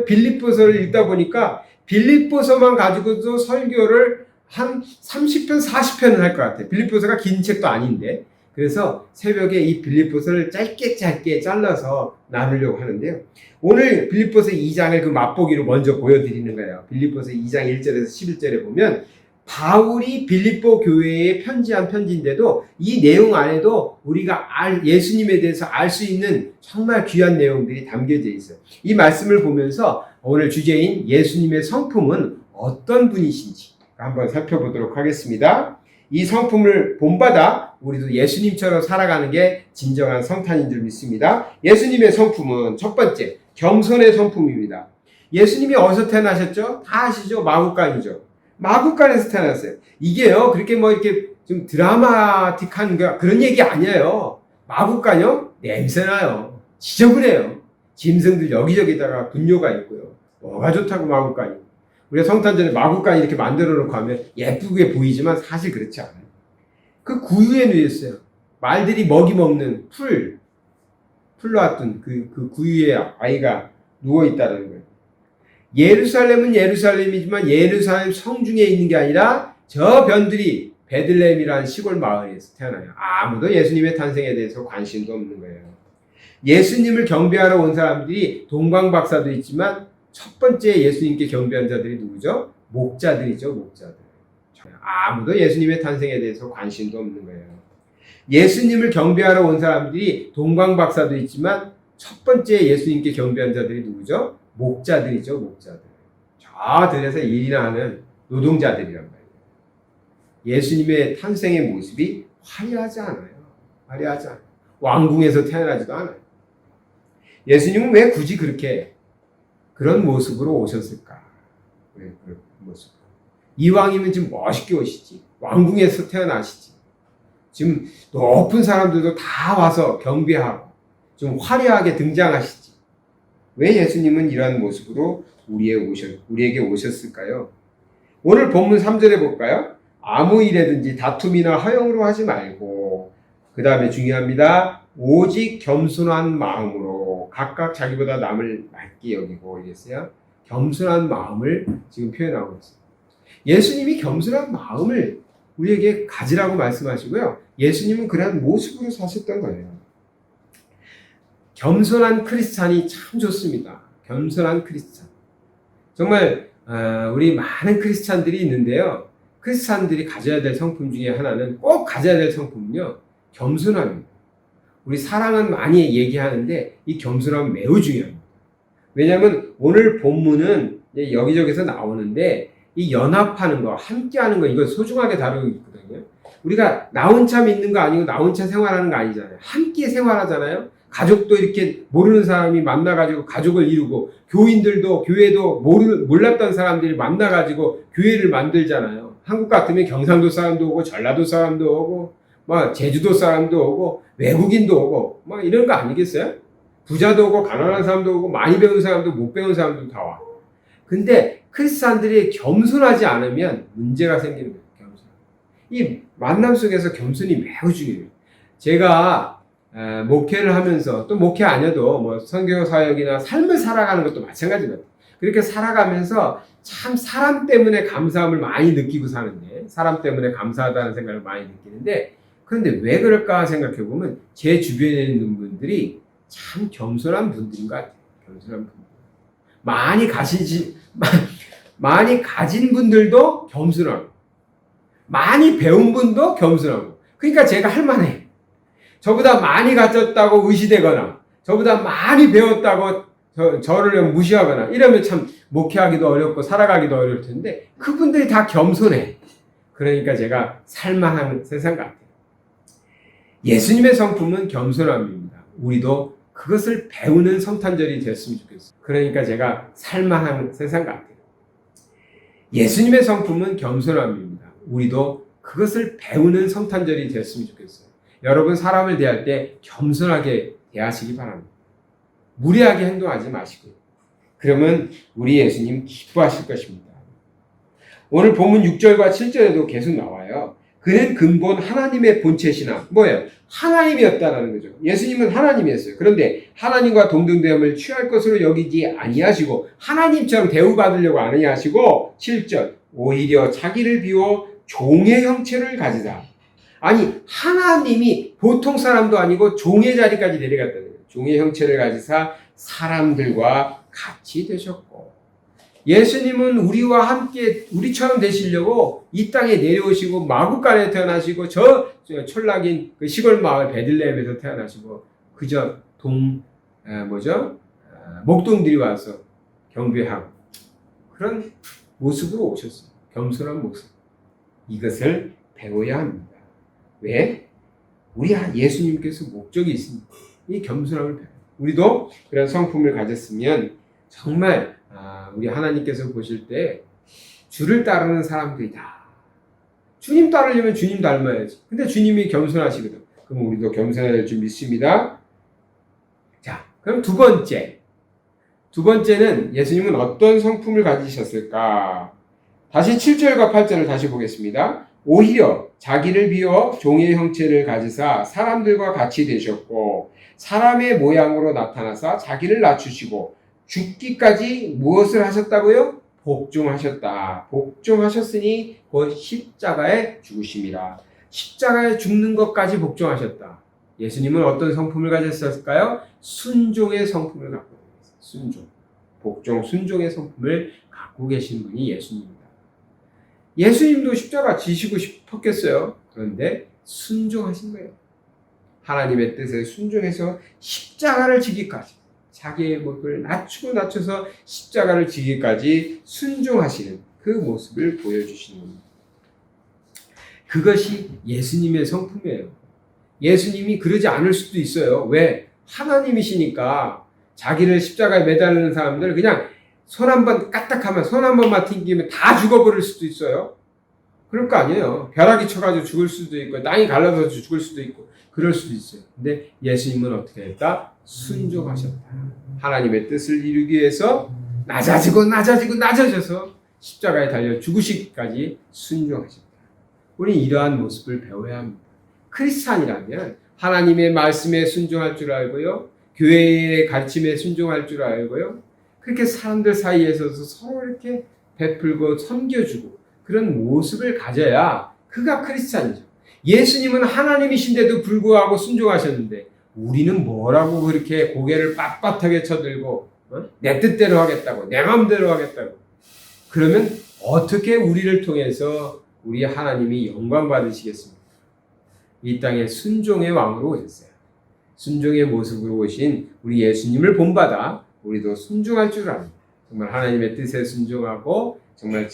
빌립보서를 읽다 보니까 빌립보서만 가지고도 설교를 한 30편, 40편을 할 것 같아요. 빌립보서가 긴 책도 아닌데. 그래서 새벽에 이 빌립보서를 짧게 잘라서 나누려고 하는데요. 오늘 빌립보서 2장을 그 맛보기로 먼저 보여드리는 거예요. 빌립보서 2장 1절에서 11절에 보면 바울이 빌립보 교회에 편지한 편지인데도 이 내용 안에도 우리가 예수님에 대해서 알 수 있는 정말 귀한 내용들이 담겨져 있어요. 이 말씀을 보면서 오늘 주제인 예수님의 성품은 어떤 분이신지 한번 살펴보도록 하겠습니다. 이 성품을 본받아 우리도 예수님처럼 살아가는 게 진정한 성탄인 줄 믿습니다. 예수님의 성품은 첫 번째, 겸손의 성품입니다. 예수님이 어디서 태어나셨죠? 다 아시죠? 마구간이죠. 마구간에서 태어났어요. 이게요, 그렇게 이렇게 좀 드라마틱한 그런 얘기 아니에요. 마구간요? 냄새나요. 지저분해요. 짐승들 여기저기다가 분뇨가 있고요. 뭐가 좋다고 마구간이. 우리가 성탄절에 마구간이 이렇게 만들어 놓고 하면 예쁘게 보이지만 사실 그렇지 않아요. 그 구유에 누였어요. 말들이 먹이 먹는 풀로 왔던 그 구유에 아이가 누워있다는 거예요. 예루살렘은 예루살렘이지만 예루살렘 성중에 있는 게 아니라 저 변들이 베들레헴이라는 시골 마을에서 태어나요. 아무도 예수님의 탄생에 대해서 관심도 없는 거예요. 예수님을 경배하러 온 사람들이 동방박사도 있지만 첫 번째 예수님께 경배한 자들이 누구죠? 목자들이죠, 목자들. 아무도 예수님의 탄생에 대해서 관심도 없는 거예요. 예수님을 경배하러 온 사람들이 동방박사도 있지만 첫 번째 예수님께 경배한 자들이 누구죠? 목자들이죠, 목자들. 저 들에서 일이나 하는 노동자들이란 말이에요. 예수님의 탄생의 모습이 화려하지 않아요. 화려하지 않아요. 왕궁에서 태어나지도 않아요. 예수님은 왜 굳이 그런 모습으로 오셨을까? 왜 그런 모습으로? 이왕이면 좀 멋있게 오시지. 왕궁에서 태어나시지. 지금 높은 사람들도 다 와서 경배하고 좀 화려하게 등장하시지. 왜 예수님은 이러한 모습으로 우리에게 오셨을까요? 오늘 본문 3절에 볼까요? 아무 일에든지 다툼이나 허영으로 하지 말고, 그 다음에 중요합니다. 오직 겸손한 마음으로 각각 자기보다 남을 낮게 여기고 이랬어요. 겸손한 마음을 지금 표현하고 있어요. 예수님이 겸손한 마음을 우리에게 가지라고 말씀하시고요. 예수님은 그러한 모습으로 사셨던 거예요. 겸손한 크리스찬이 참 좋습니다. 겸손한 크리스찬. 정말 우리 많은 크리스찬들이 있는데요. 크리스찬들이 가져야 될 성품 중에 하나는, 꼭 가져야 될 성품은요, 겸손함입니다. 우리 사랑은 많이 얘기하는데 이 겸손함은 매우 중요합니다. 왜냐하면 오늘 본문은 여기저기서 나오는데 이 연합하는 거, 함께하는 거, 이거 소중하게 다루고 있거든요. 우리가 나 혼자 믿는 거 아니고 나 혼자 생활하는 거 아니잖아요. 함께 생활하잖아요. 가족도 이렇게 모르는 사람이 만나가지고 가족을 이루고, 교인들도 교회도 몰랐던 사람들이 만나가지고 교회를 만들잖아요. 한국 같으면 경상도 사람도 오고 전라도 사람도 오고 뭐 제주도 사람도 오고 외국인도 오고 뭐 이런 거 아니겠어요? 부자도 오고 가난한 사람도 오고 많이 배운 사람도 못 배운 사람도 다 와. 근데 크리스찬들이 겸손하지 않으면 문제가 생기는 거예요. 겸손. 이 만남 속에서 겸손이 매우 중요해요. 제가 목회를 하면서, 또 목회 아니어도 뭐 선교 사역이나 삶을 살아가는 것도 마찬가지입니다. 그렇게 살아가면서 참 사람 때문에 감사함을 많이 느끼고 사는데, 사람 때문에 감사하다는 생각을 많이 느끼는데, 그런데 왜 그럴까 생각해 보면 제 주변에 있는 분들이 참 겸손한 분들인 것 같아요. 겸손한 분들. 많이 가진 분들도 겸손하고, 많이 배운 분도 겸손하고. 그러니까 제가 할 만해. 저보다 많이 가졌다고 의시되거나, 저보다 많이 배웠다고 저를 무시하거나 이러면 참 목회하기도 어렵고 살아가기도 어려울 텐데, 그분들이 다 겸손해. 그러니까 제가 살만한 세상 같아요. 예수님의 성품은 겸손함입니다. 우리도 그것을 배우는 성탄절이 됐으면 좋겠어요. 그러니까 제가 살만한 세상 같아요. 예수님의 성품은 겸손함입니다. 우리도 그것을 배우는 성탄절이 됐으면 좋겠어요. 여러분, 사람을 대할 때 겸손하게 대하시기 바랍니다. 무례하게 행동하지 마시고요. 그러면 우리 예수님 기뻐하실 것입니다. 오늘 본문 6절과 7절에도 계속 나와요. 그는 근본 하나님의 본체시나, 뭐예요? 하나님이었다라는 거죠. 예수님은 하나님이었어요. 그런데 하나님과 동등됨을 취할 것으로 여기지 아니하시고, 하나님처럼 대우받으려고 아니하시고, 7절, 오히려 자기를 비워 종의 형체를 가지다. 아니, 하나님이 보통 사람도 아니고 종의 자리까지 내려갔다는 거예요. 종의 형체를 가지사 사람들과 같이 되셨고, 예수님은 우리와 함께 우리처럼 되시려고 이 땅에 내려오시고 마구간에 태어나시고 저 촌락인 그 시골 마을 베들레헴에서 태어나시고 그저 목동들이 와서 경배하고 그런 모습으로 오셨어요. 겸손한 모습. 이것을 배워야 합니다. 왜? 우리 예수님께서 목적이 있습니다. 이 겸손함을 배워요. 우리도 그런 성품을 가졌으면 정말 우리 하나님께서 보실 때 주를 따르는 사람들이다. 주님 따르려면 주님 닮아야지. 근데 주님이 겸손하시거든. 그럼 우리도 겸손해야 될 줄 믿습니다. 자, 그럼 두 번째, 두 번째는 예수님은 어떤 성품을 가지셨을까? 다시 7절과 8절을 다시 보겠습니다. 오히려 자기를 비워 종의 형체를 가지사 사람들과 같이 되셨고 사람의 모양으로 나타나사 자기를 낮추시고 죽기까지 무엇을 하셨다고요? 복종하셨다. 복종하셨으니 곧 십자가에 죽으심이라. 십자가에 죽는 것까지 복종하셨다. 예수님은 어떤 성품을 가졌을까요? 순종의 성품을 갖고 계세요. 순종. 복종, 순종의 성품을 갖고 계신 분이 예수님입니다. 예수님도 십자가 지시고 싶었겠어요. 그런데 순종하신 거예요. 하나님의 뜻에 순종해서 십자가를 지기까지 자기의 목을 낮춰서 십자가를 지기까지 순종하시는 그 모습을 보여주시는 겁니다. 그것이 예수님의 성품이에요. 예수님이 그러지 않을 수도 있어요. 왜? 하나님이시니까 자기를 십자가에 매달리는 사람들 그냥 손 한 번 까딱하면 손 한 번만 튕기면 다 죽어버릴 수도 있어요. 그럴 거 아니에요. 벼락이 쳐가지고 죽을 수도 있고 땅이 갈라서 죽을 수도 있고 그럴 수도 있어요. 근데 예수님은 어떻게 했다? 순종하셨다. 하나님의 뜻을 이루기 위해서 낮아져서 십자가에 달려 죽으시기까지 순종하셨다. 우리는 이러한 모습을 배워야 합니다. 크리스찬이라면 하나님의 말씀에 순종할 줄 알고요. 교회의 가르침에 순종할 줄 알고요. 그렇게 사람들 사이에서 서로 이렇게 베풀고 섬겨주고 그런 모습을 가져야 그가 크리스찬이죠. 예수님은 하나님이신데도 불구하고 순종하셨는데 우리는 뭐라고 그렇게 고개를 빳빳하게 쳐들고 내 뜻대로 하겠다고 내 마음대로 하겠다고 그러면 어떻게 우리를 통해서 우리 하나님이 영광 받으시겠습니까? 이 땅에 순종의 왕으로 오셨어요. 순종의 모습으로 오신 우리 예수님을 본받아 우리도 순종할 줄 압니다. 정말 하나님의 뜻에 순종하고 정말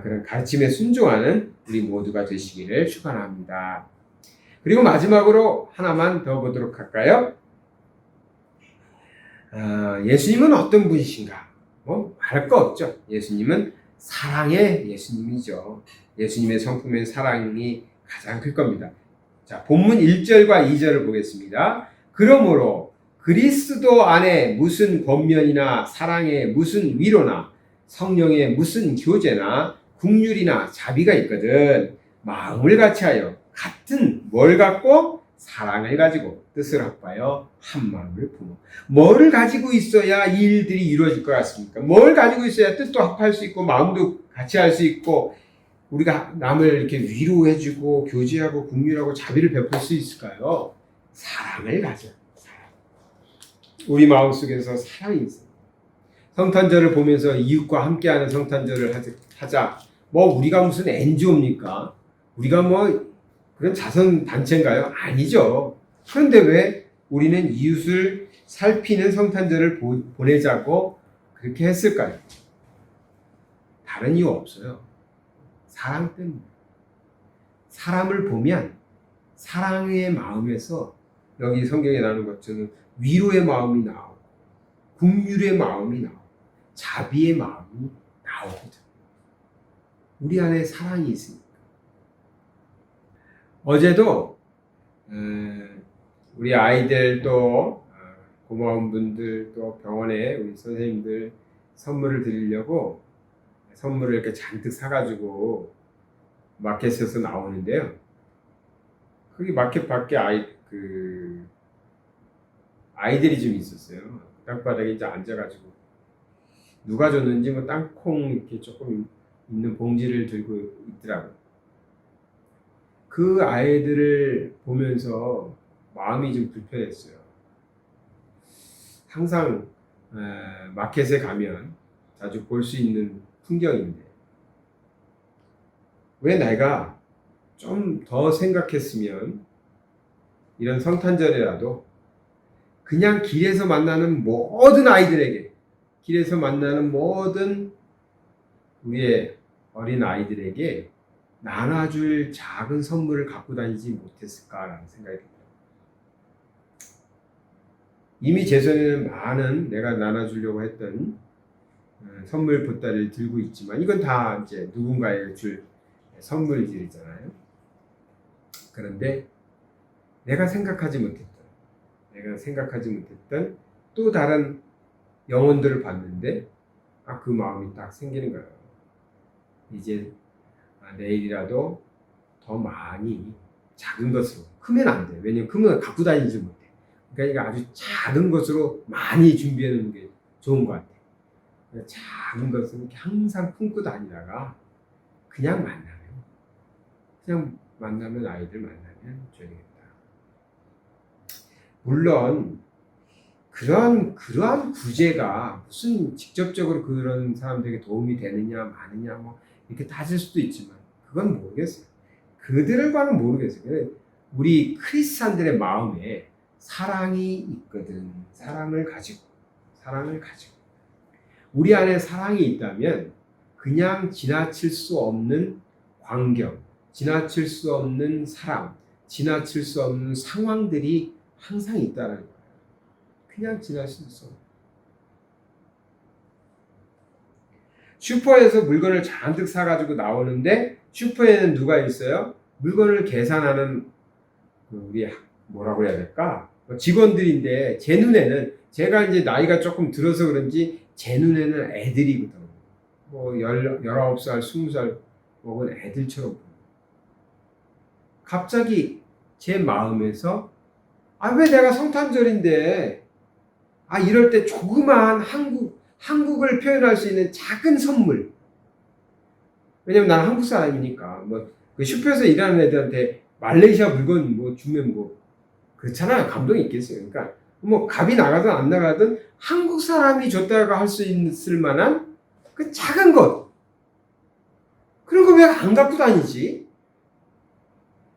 그런 가르침에 순종하는 우리 모두가 되시기를 축원합니다. 그리고 마지막으로 하나만 더 보도록 할까요? 예수님은 어떤 분이신가? 말할 거 없죠. 예수님은 사랑의 예수님이죠. 예수님의 성품의 사랑이 가장 클 겁니다. 자, 본문 1절과 2절을 보겠습니다. 그러므로 그리스도 안에 무슨 권면이나 사랑의 무슨 위로나 성령의 무슨 교제나 긍휼이나 자비가 있거든 마음을 같이하여 같은 뭘 갖고 사랑을 가지고 뜻을 합하여 한 마음을 품어. 뭐를 가지고 있어야 이 일들이 이루어질 것 같습니까? 뭘 가지고 있어야 뜻도 합할 수 있고 마음도 같이 할 수 있고 우리가 남을 이렇게 위로해주고 교제하고 긍휼하고 자비를 베풀 수 있을까요? 사랑을 가져. 사랑. 우리 마음속에서 사랑이 있어요. 성탄절을 보면서 이웃과 함께하는 성탄절을 하자. 우리가 무슨 NGO입니까? 우리가 그런 자선단체인가요? 아니죠. 그런데 왜 우리는 이웃을 살피는 성탄절을 보내자고 그렇게 했을까요? 다른 이유 없어요. 사랑 때문에. 사람을 보면 사랑의 마음에서 여기 성경에 나오는 것처럼 위로의 마음이 나오고 긍휼의 마음이 나오고 자비의 마음이 나오거든. 우리 안에 사랑이 있으니까. 어제도 우리 아이들 또 고마운 분들 또 병원에 우리 선생님들 선물을 드리려고 선물을 이렇게 잔뜩 사가지고 마켓에서 나오는데요. 거기 마켓 밖에 아이들이 좀 있었어요. 땅바닥에 이제 앉아가지고 누가 줬는지 땅콩 이렇게 조금 있는 봉지를 들고 있더라고요. 그 아이들을 보면서 마음이 좀 불편했어요. 항상 마켓에 가면 자주 볼 수 있는 풍경인데 왜 내가 좀 더 생각했으면 이런 성탄절이라도 그냥 길에서 만나는 모든 아이들에게 길에서 만나는 모든 우리의 어린 아이들에게 나눠줄 작은 선물을 갖고 다니지 못했을까라는 생각이 듭니다. 이미 제 손에는 많은 내가 나눠주려고 했던 선물 보따리를 들고 있지만 이건 다 이제 누군가에게 줄 선물들이잖아요. 그런데 내가 생각하지 못했던 또 다른 영혼들을 봤는데 그 마음이 딱 생기는 거예요. 이제 내일이라도 더 많이 작은 것으로, 크면 안 돼. 왜냐면 크면 갖고 다니지 못해. 그러니까 아주 작은 것으로 많이 준비해 놓는 게 좋은 것 같아. 작은 것은 이렇게 항상 품고 다니다가 그냥 만나면 아이들 만나면 줘야겠다. 물론 그러한 구제가 무슨 직접적으로 그런 사람들에게 도움이 되느냐 마느냐 뭐 이렇게 따질 수도 있지만 그건 모르겠어요. 그들과는 모르겠어요. 우리 크리스찬들의 마음에 사랑이 있거든. 사랑을 가지고 우리 안에 사랑이 있다면 그냥 지나칠 수 없는 광경, 지나칠 수 없는 사랑, 지나칠 수 없는 상황들이 항상 있다는 거예요. 그냥 지나칠 수 없는. 슈퍼에서 물건을 잔뜩 사가지고 나오는데 슈퍼에는 누가 있어요? 물건을 계산하는 우리 뭐라고 해야 될까? 직원들인데 제 눈에는 제가 이제 나이가 조금 들어서 그런지 제 눈에는 애들이거든. 뭐 19살, 20살 먹은 애들처럼 보여요. 갑자기 제 마음에서 왜 내가 성탄절인데 이럴 때 조그마한 한국을 표현할 수 있는 작은 선물. 왜냐면 나는 한국 사람이니까 그 슈퍼에서 일하는 애들한테 말레이시아 물건 주면 그렇잖아요. 감동이 있겠어요. 그러니까 값이 나가든 안 나가든 한국 사람이 줬다가 할 수 있을 만한 그 작은 것. 그런 거 왜 안 갖고 다니지?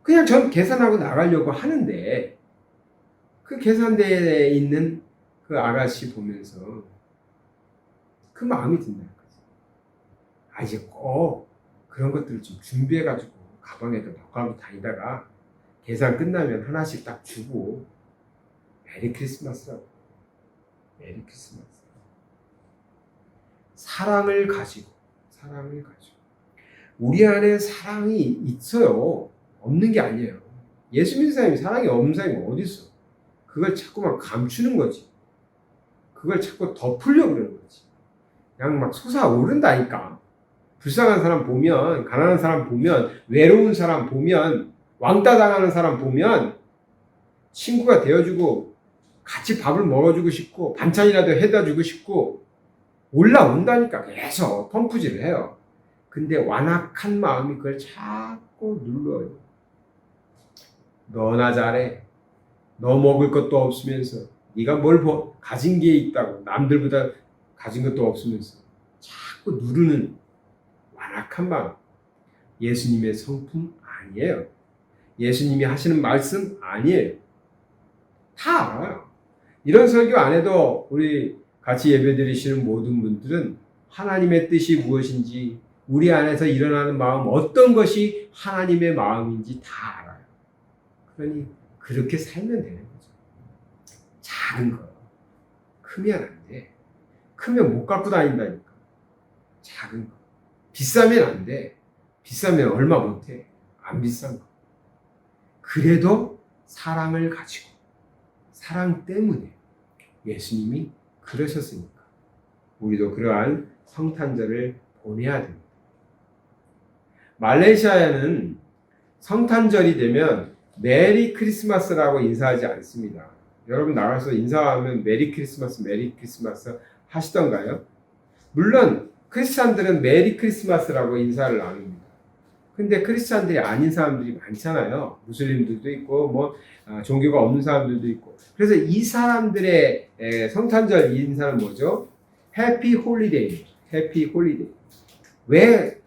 그냥 전 계산하고 나가려고 하는데 그 계산대에 있는 그 아가씨 보면서 그 마음이 든다는 거지. 이제 꼭 그런 것들을 좀 준비해가지고 가방에다 넣고 다니다가 계산 끝나면 하나씩 딱 주고 메리 크리스마스라고. 메리 크리스마스. 사랑을 가지고 우리 안에 사랑이 있어요. 없는 게 아니에요. 예수 믿는 사람이 사랑이 없는 사람이 어디 있어? 그걸 자꾸만 감추는 거지. 그걸 자꾸 덮으려고 그러는 거지. 그냥 막 솟아오른다니까. 불쌍한 사람 보면, 가난한 사람 보면, 외로운 사람 보면, 왕따 당하는 사람 보면 친구가 되어주고 같이 밥을 먹어주고 싶고 반찬이라도 해다 주고 싶고 올라온다니까. 계속 펌프질을 해요. 근데 완악한 마음이 그걸 자꾸 눌러요. 너나 잘해. 너 먹을 것도 없으면서 네가 뭘 가진 게 있다고 남들보다 가진 것도 없으면서 자꾸 누르는 완악한 마음. 예수님의 성품 아니에요. 예수님이 하시는 말씀 아니에요. 다 알아요. 이런 설교 안 해도 우리 같이 예배드리시는 모든 분들은 하나님의 뜻이 무엇인지 우리 안에서 일어나는 마음 어떤 것이 하나님의 마음인지 다 알아요. 그러니 그렇게 살면 되는 거죠. 작은 거. 크면 안 돼. 크면 못 갖고 다닌다니까. 작은 거. 비싸면 안 돼. 비싸면 얼마 못 해. 안 비싼 거. 그래도 사랑을 가지고 사랑 때문에 예수님이 그러셨으니까 우리도 그러한 성탄절을 보내야 됩니다. 말레이시아에는 성탄절이 되면 메리 크리스마스라고 인사하지 않습니다. 여러분 나가서 인사하면 메리 크리스마스 하시던가요? 물론 크리스찬들은 메리 크리스마스라고 인사를 나눕니다. 근데 크리스찬들이 아닌 사람들이 많잖아요. 무슬림들도 있고 종교가 없는 사람들도 있고. 그래서 이 사람들의 성탄절 인사는 뭐죠? 해피 홀리데이. 해피 홀리데이. 왜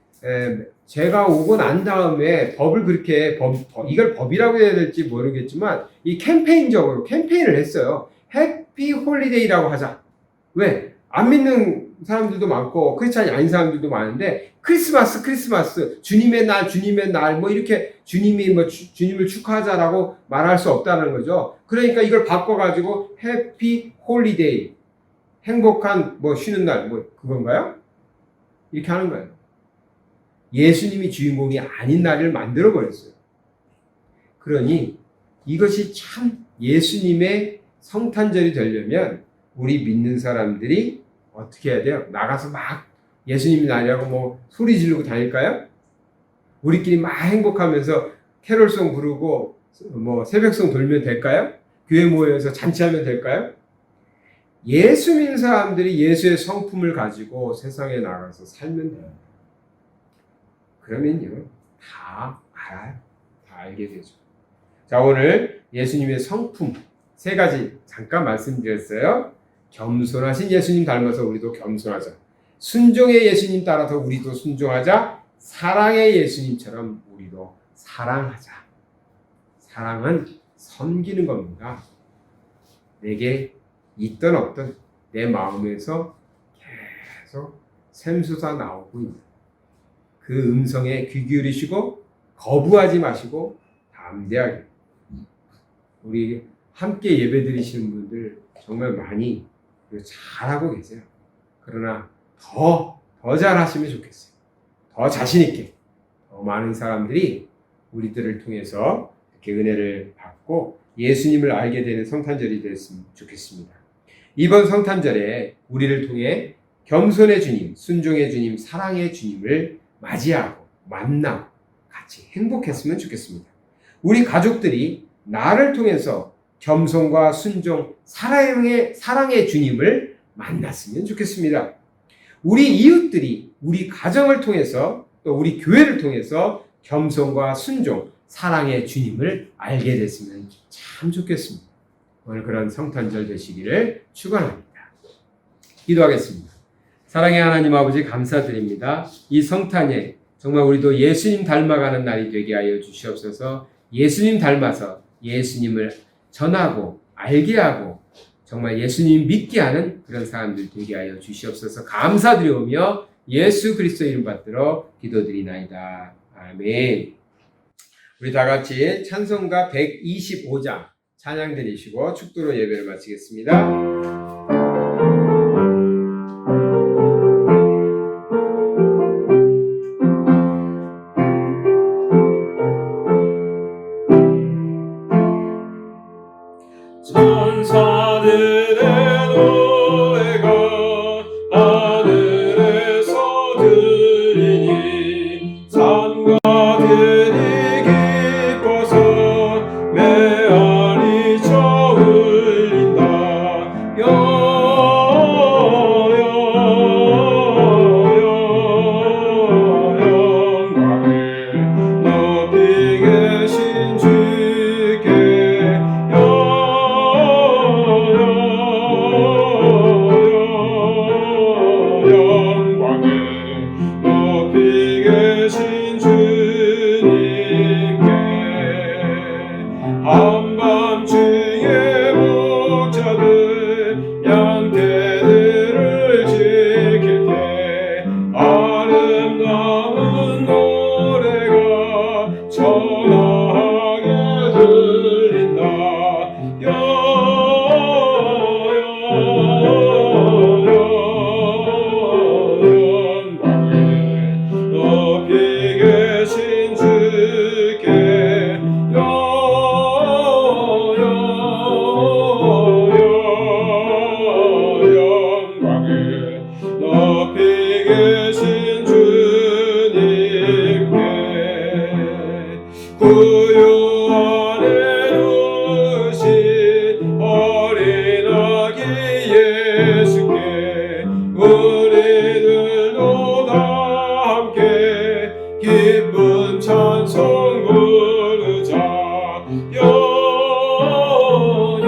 제가 오고 난 다음에 법을 그렇게 이걸 법이라고 해야 될지 모르겠지만 이 캠페인적으로 캠페인을 했어요. 해피 홀리데이라고 하자. 왜? 안 믿는 사람들도 많고 크리스찬이 아닌 사람들도 많은데 크리스마스 주님의 날 이렇게 주님을 축하하자라고 말할 수 없다는 거죠. 그러니까 이걸 바꿔가지고 해피 홀리데이 행복한 쉬는 날 그건가요? 이렇게 하는 거예요. 예수님이 주인공이 아닌 날을 만들어 버렸어요. 그러니 이것이 참 예수님의 성탄절이 되려면 우리 믿는 사람들이 어떻게 해야 돼요? 나가서 막 예수님이 나냐고 뭐 소리 지르고 다닐까요? 우리끼리 막 행복하면서 캐롤송 부르고 뭐 새벽송 돌면 될까요? 교회 모여서 잔치하면 될까요? 예수 믿는 사람들이 예수의 성품을 가지고 세상에 나가서 살면 돼요. 그러면요, 다 알아요. 다 알게 되죠. 자, 오늘 예수님의 성품 3가지 잠깐 말씀드렸어요. 겸손하신 예수님 닮아서 우리도 겸손하자. 순종의 예수님 따라서 우리도 순종하자. 사랑의 예수님처럼 우리도 사랑하자. 사랑은 섬기는 겁니다. 내게 있던 없던 내 마음에서 계속 샘솟아 나오고 있는 그 음성에 귀 기울이시고 거부하지 마시고 담대하게 우리 함께 예배 드리시는 분들 정말 많이 잘하고 계세요. 그러나 더 잘하시면 좋겠어요. 더 자신있게 더 많은 사람들이 우리들을 통해서 이렇게 은혜를 받고 예수님을 알게 되는 성탄절이 됐으면 좋겠습니다. 이번 성탄절에 우리를 통해 겸손의 주님, 순종의 주님, 사랑의 주님을 맞이하고 만나고 같이 행복했으면 좋겠습니다. 우리 가족들이 나를 통해서 겸손과 순종, 사랑의 주님을 만났으면 좋겠습니다. 우리 이웃들이 우리 가정을 통해서 또 우리 교회를 통해서 겸손과 순종, 사랑의 주님을 알게 됐으면 참 좋겠습니다. 오늘 그런 성탄절 되시기를 축원합니다. 기도하겠습니다. 사랑의 하나님 아버지 감사드립니다. 이 성탄에 정말 우리도 예수님 닮아가는 날이 되게 하여 주시옵소서. 예수님 닮아서 예수님을 전하고 알게 하고 정말 예수님 믿게 하는 그런 사람들 되게 하여 주시옵소서. 감사드리오며 예수 그리스도 이름 받들어 기도드리나이다. 아멘. 우리 다 같이 찬송가 125장 찬양 드리시고 축도로 예배를 마치겠습니다. 천사들의 노래가 하늘에서 들리니 산과 들이 기뻐서 메아리 쳐 흘린다. 영광을 높이 계신 주께 영광을 높이 계신 주님께 한밤중에 목자들 양떼들을 지킬 때 아름다운 노래가 전하게 들린다. 영광을 높이 계신 주께 영광을 높이 계신 주님께 구유 안에 누우신 어린 아기 예수께 우리들도 다 함께 기쁜 찬송 부르자. 영광을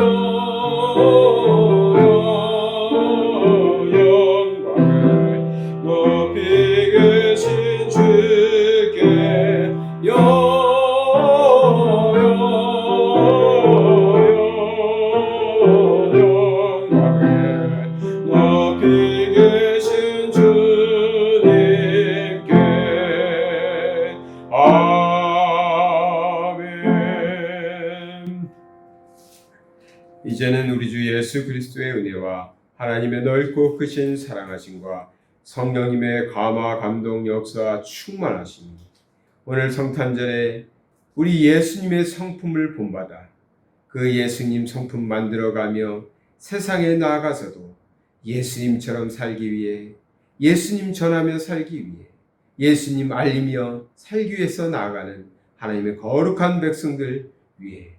높이 계신 주께 영광을 높이 계신 주님께 아멘. 이제는 우리 주 예수 그리스도의 은혜와 하나님의 넓고 크신 사랑하심과 성령님의 감화 감동 역사 충만하심 오늘 성탄절에 우리 예수님의 성품을 본받아 그 예수님 성품 만들어가며 세상에 나아가서도 예수님처럼 살기 위해, 예수님 전하며 살기 위해, 예수님 알리며 살기 위해서 나아가는 하나님의 거룩한 백성들 위해,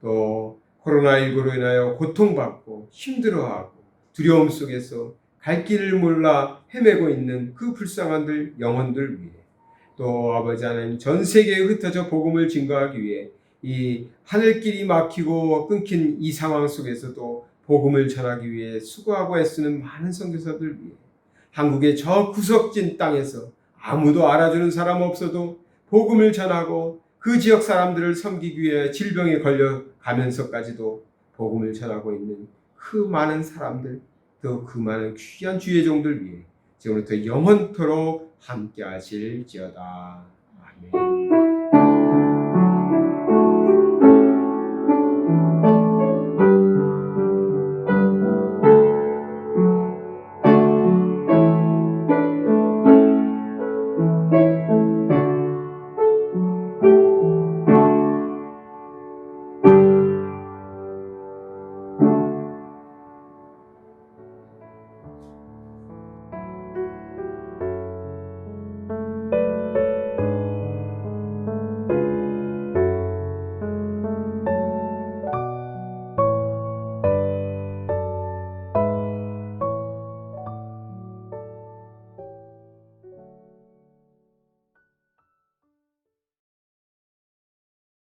또 코로나19로 인하여 고통받고 힘들어하고 두려움 속에서 갈 길을 몰라 헤매고 있는 그 불쌍한들 영혼들 위해, 또 아버지 하나님 전 세계에 흩어져 복음을 증거하기 위해 이 하늘길이 막히고 끊긴 이 상황 속에서도 복음을 전하기 위해 수고하고 애쓰는 많은 선교사들 위해, 한국의 저 구석진 땅에서 아무도 알아주는 사람 없어도 복음을 전하고 그 지역 사람들을 섬기기 위해 질병에 걸려가면서까지도 복음을 전하고 있는 그 많은 사람들, 또 그 많은 귀한 주의 종들 위해 지금부터 영원토록 함께 하실지어다. 아멘.